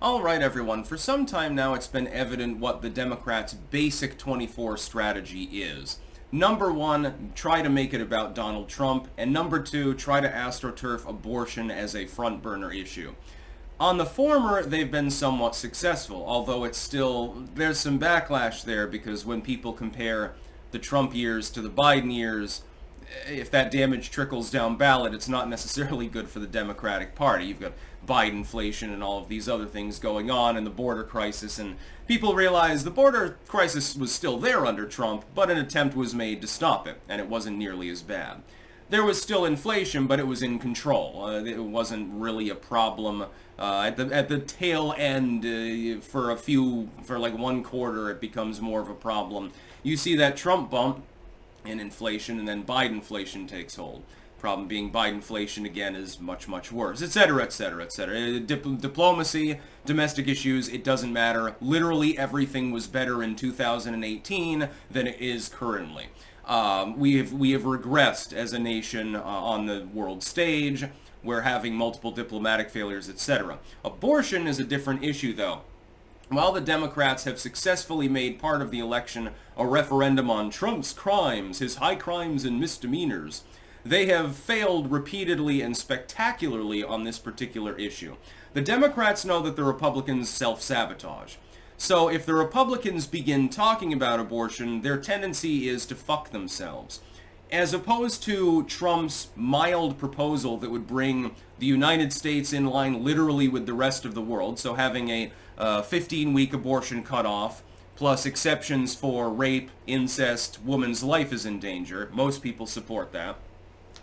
Alright everyone, for some time now it's been evident what the Democrats' basic 24 strategy is. Number one, try to make it about Donald Trump, and number two, try to astroturf abortion as a front burner issue. On the former, they've been somewhat successful, although there's some backlash there because when people compare the Trump years to the Biden years, if that damage trickles down ballot, it's not necessarily good for the Democratic Party. You've got Bidenflation and all of these other things going on, and the border crisis, and people realize the border crisis was still there under Trump, but an attempt was made to stop it, and it wasn't nearly as bad. There was still inflation, but it was in control. It wasn't really a problem. At the tail end, for like one quarter, it becomes more of a problem. You see that Trump bump in inflation, and then Bidenflation takes hold. Problem being Bidenflation again is much, much worse, etc., etc., etc. Diplomacy, domestic issues, it doesn't matter. Literally everything was better in 2018 than it is currently. We have regressed as a nation on the world stage. We're having multiple diplomatic failures, etc. Abortion is a different issue, though. While the Democrats have successfully made part of the election a referendum on Trump's crimes, his high crimes and misdemeanors, they have failed repeatedly and spectacularly on this particular issue. The Democrats know that the Republicans self-sabotage. So if the Republicans begin talking about abortion, their tendency is to fuck themselves. As opposed to Trump's mild proposal that would bring the United States in line literally with the rest of the world, so having a 15-week abortion cutoff, plus exceptions for rape, incest, woman's life is in danger. Most people support that.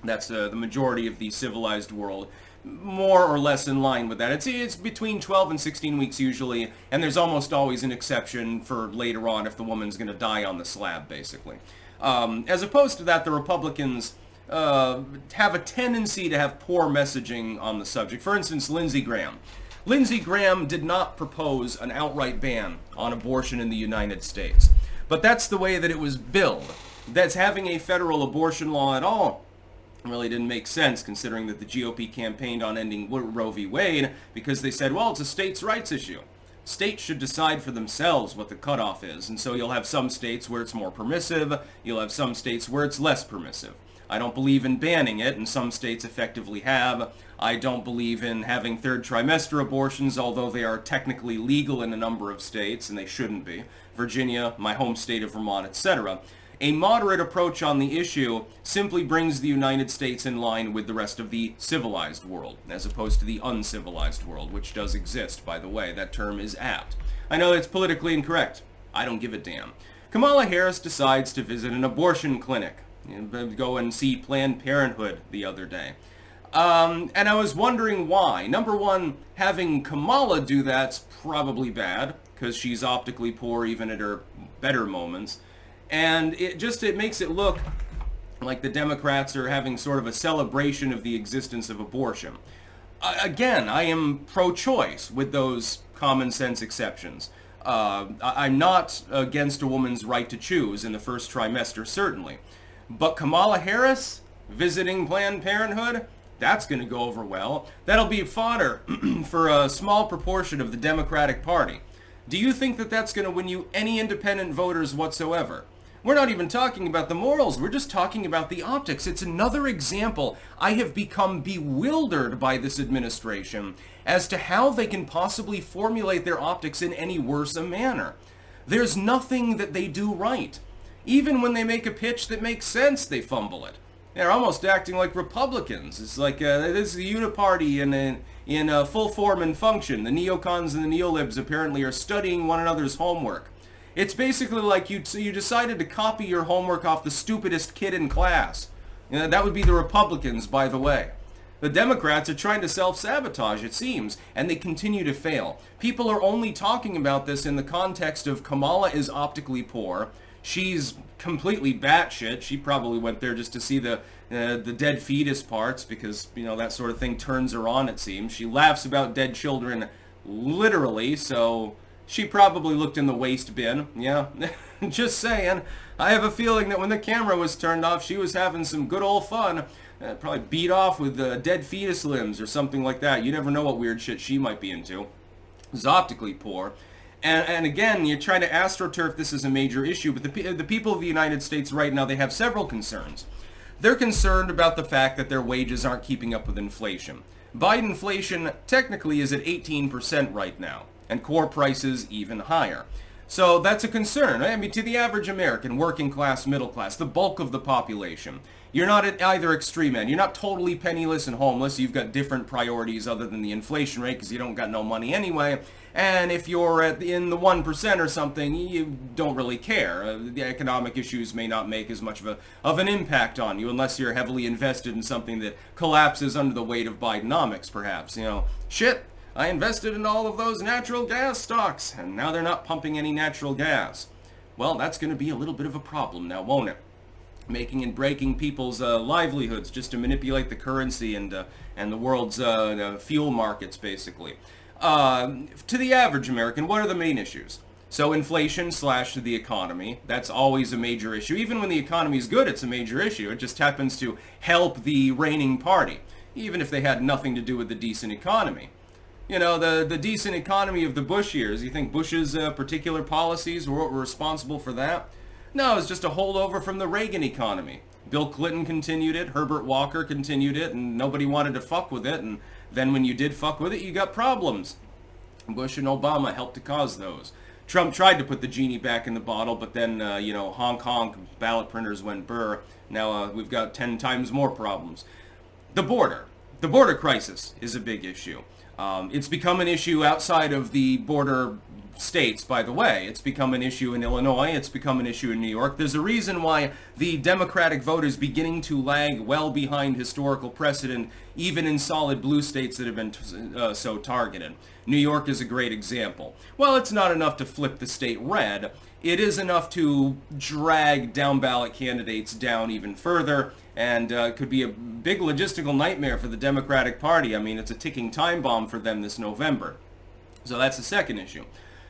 That's the majority of the civilized world, more or less in line with that. It's between 12 and 16 weeks usually, and there's almost always an exception for later on if the woman's going to die on the slab, basically. As opposed to that, the Republicans have a tendency to have poor messaging on the subject. For instance, Lindsey Graham. Lindsey Graham did not propose an outright ban on abortion in the United States. But that's the way that it was billed. That's having a federal abortion law at all really didn't make sense, considering that the GOP campaigned on ending Roe v. Wade because they said, well, it's a states' rights issue. States should decide for themselves what the cutoff is, and so you'll have some states where it's more permissive, you'll have some states where it's less permissive. I don't believe in banning it, and some states effectively have. I don't believe in having third trimester abortions, although they are technically legal in a number of states, and they shouldn't be. Virginia, my home state of Vermont, etc. A moderate approach on the issue simply brings the United States in line with the rest of the civilized world, as opposed to the uncivilized world, which does exist, by the way. That term is apt. I know it's politically incorrect. I don't give a damn. Kamalaharris decides to visit an abortion clinic. Go and see Planned Parenthood the other day. And I was wondering why. Number one, having Kamala do that's probably bad, because she's optically poor even at her better moments. And it makes it look like the Democrats are having sort of a celebration of the existence of abortion. Again, I am pro-choice with those common sense exceptions. I'm not against a woman's right to choose in the first trimester, certainly. But Kamala Harris visiting Planned Parenthood, that's going to go over well. That'll be fodder for a small proportion of the Democratic Party. Do you think that that's going to win you any independent voters whatsoever? We're not even talking about the morals, we're just talking about the optics. It's another example. I have become bewildered by this administration as to how they can possibly formulate their optics in any worse a manner. There's nothing that they do right. Even when they make a pitch that makes sense, they fumble it. They're almost acting like Republicans. It's like this is a uniparty in full form and function. The neocons and the neolibs apparently are studying one another's homework. It's basically like you decided to copy your homework off the stupidest kid in class. That would be the Republicans, by the way. The Democrats are trying to self-sabotage, it seems, and they continue to fail. People are only talking about this in the context of Kamala is optically poor. She's completely batshit. She probably went there just to see the dead fetus parts because, that sort of thing turns her on, it seems. She laughs about dead children literally, so she probably looked in the waste bin. Yeah, just saying. I have a feeling that when the camera was turned off, she was having some good old fun. Probably beat off with dead fetus limbs or something like that. You never know what weird shit she might be into. is optically poor. And again, you're trying to astroturf this as a major issue, but the people of the United States right now, they have several concerns. They're concerned about the fact that their wages aren't keeping up with inflation. Biden inflation technically is at 18% right now, and core prices even higher. So that's a concern. I mean, to the average American, working class, middle class, the bulk of the population, you're not at either extreme end. You're not totally penniless and homeless. You've got different priorities other than the inflation rate because you don't got no money anyway. And if you're in the 1% or something, you don't really care. The economic issues may not make as much of an impact on you unless you're heavily invested in something that collapses under the weight of Bidenomics, perhaps. You know, shit, I invested in all of those natural gas stocks, and now they're not pumping any natural gas. Well, that's going to be a little bit of a problem now, won't it? Making and breaking people's livelihoods just to manipulate the currency and the world's fuel markets, basically. To the average American, what are the main issues? So inflation / the economy, that's always a major issue. Even when the economy is good, it's a major issue. It just happens to help the reigning party, even if they had nothing to do with the decent economy. You know, the decent economy of the Bush years, you think Bush's particular policies were responsible for that? No, it's just a holdover from the Reagan economy. Bill Clinton continued it, Herbert Walker continued it, and nobody wanted to fuck with it, and then when you did fuck with it, you got problems. Bush and Obama helped to cause those. Trump tried to put the genie back in the bottle, but then, honk honk, ballot printers went burr. Now we've got 10 times more problems. The border. The border crisis is a big issue. It's become an issue outside of the border states, by the way. It's become an issue in Illinois. It's become an issue in New York. There's a reason why the Democratic vote is beginning to lag well behind historical precedent, even in solid blue states that have been so targeted. New York is a great example. Well, it's not enough to flip the state red. It is enough to drag down-ballot candidates down even further, and it could be a big logistical nightmare for the Democratic Party. I mean, it's a ticking time bomb for them this November. So that's the second issue.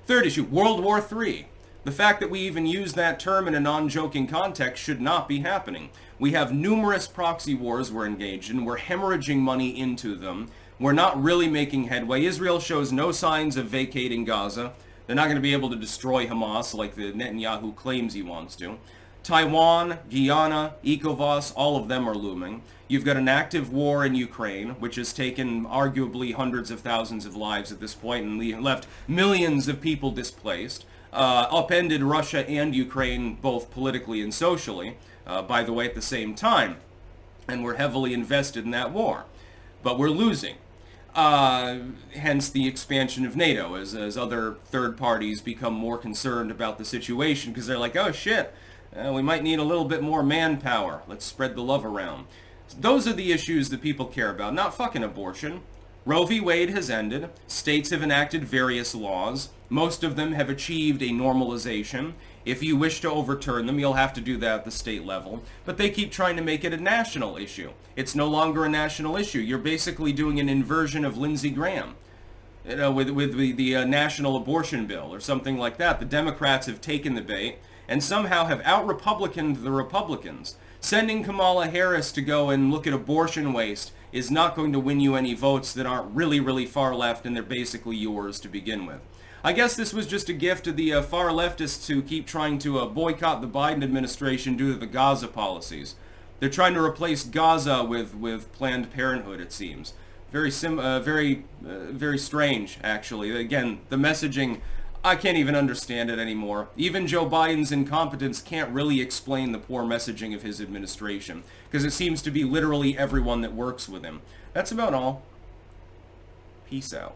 Third issue, World War III. The fact that we even use that term in a non-joking context should not be happening. We have numerous proxy wars we're engaged in. We're hemorrhaging money into them. We're not really making headway. Israel shows no signs of vacating Gaza. They're not going to be able to destroy Hamas like the Netanyahu claims he wants to. Taiwan, Guyana, Ecowas, all of them are looming. You've got an active war in Ukraine, which has taken arguably hundreds of thousands of lives at this point and left millions of people displaced. Upended Russia and Ukraine both politically and socially, by the way, at the same time. And we're heavily invested in that war. But we're losing. Hence the expansion of NATO as other third parties become more concerned about the situation because they're like, oh shit, we might need a little bit more manpower. Let's spread the love around. Those are the issues that people care about, not fucking abortion. Roe v. Wade has ended. States have enacted various laws. Most of them have achieved a normalization. If you wish to overturn them, you'll have to do that at the state level. But they keep trying to make it a national issue. It's no longer a national issue. You're basically doing an inversion of Lindsey Graham, with the national abortion bill or something like that. The Democrats have taken the bait and somehow have out-Republicaned the Republicans. Sending Kamalaharris to go and look at abortion waste is not going to win you any votes that aren't really, really far left, and they're basically yours to begin with. I guess this was just a gift to the far leftists who keep trying to boycott the Biden administration due to the Gaza policies. They're trying to replace Gaza with Planned Parenthood, it seems. Very strange, actually. Again, the messaging, I can't even understand it anymore. Even Joe Biden's incompetence can't really explain the poor messaging of his administration, because it seems to be literally everyone that works with him. That's about all. Peace out.